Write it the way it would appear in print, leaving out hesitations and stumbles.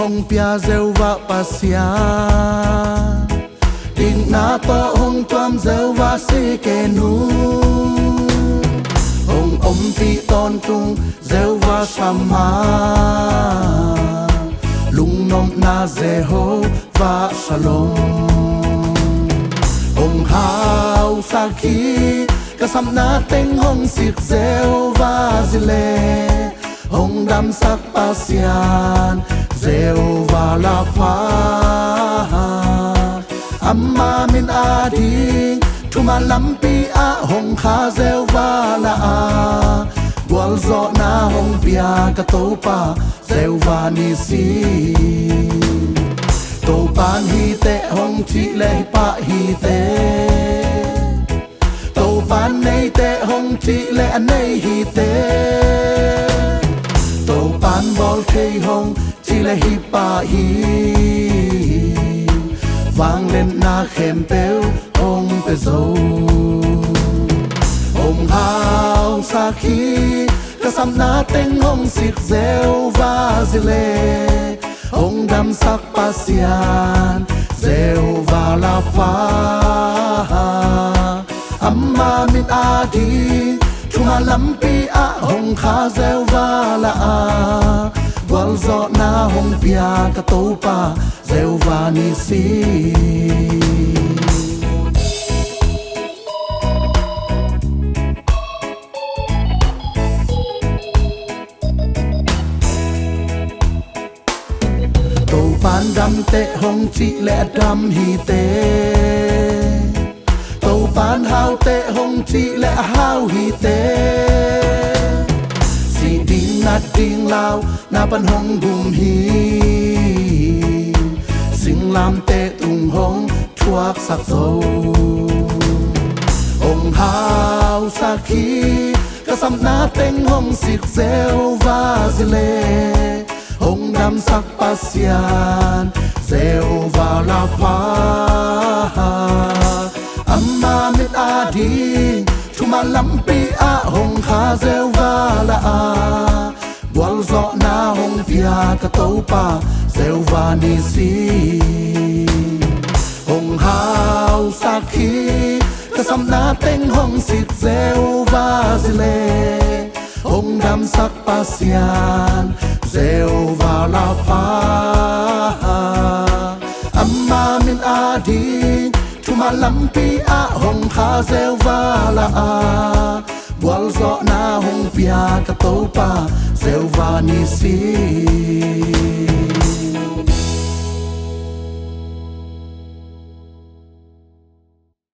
hong pia zeu va pasia Ding na to hong tuam zeu va si ke nu Hong pi ton tung zeu va shama Lung nom na Jehovah Shalom Hong hao sa khi Kasam na teng hong sik Jehovah zile Hong dam sak pasian Jehovah la pa Amma min ading Tuma lampi a hong kha Jehovah la a Gwal zo na hong pia katopa Jehovah ni si Tô pan hi te hong chi le pa hi te Tô pan nei te hong chi le nei hi te Tô pan bol thei hong chi le hi pa hi Vang lên na khem peo hong pe zo Hong hao sa khi Kasam na teng hong sik Jehovah zile Hong dam sak pasian Jehovah la pa Amma min adi Tuma lampi a hong kha Jehovah la a Gwal zo na hong pia katopa Jehovah ni si Pan dam te hong chi le dam hi te Tô pan hao te hong chi le hao hi te Si ding na ding lao na pan hong gum hi Sing lam te tung hong chuak sak zo Hong hao sa khi Kasam na teng hong sik Jehovah zile Hong dam sak pasian Jehovah la pa Amma mit adi Tuma lampi a hong kha Jehovah la a Gwal zo na hong pia katopa Jehovah ni si Hong hao sa khi Kasam na teng hong sik Jehovah zile Hong dam sak pasian Jehovah la pa Amma min adi Tuma lampi a hong kha Jehovah la a Gwal zo na hong pia katopa Jehovah ni si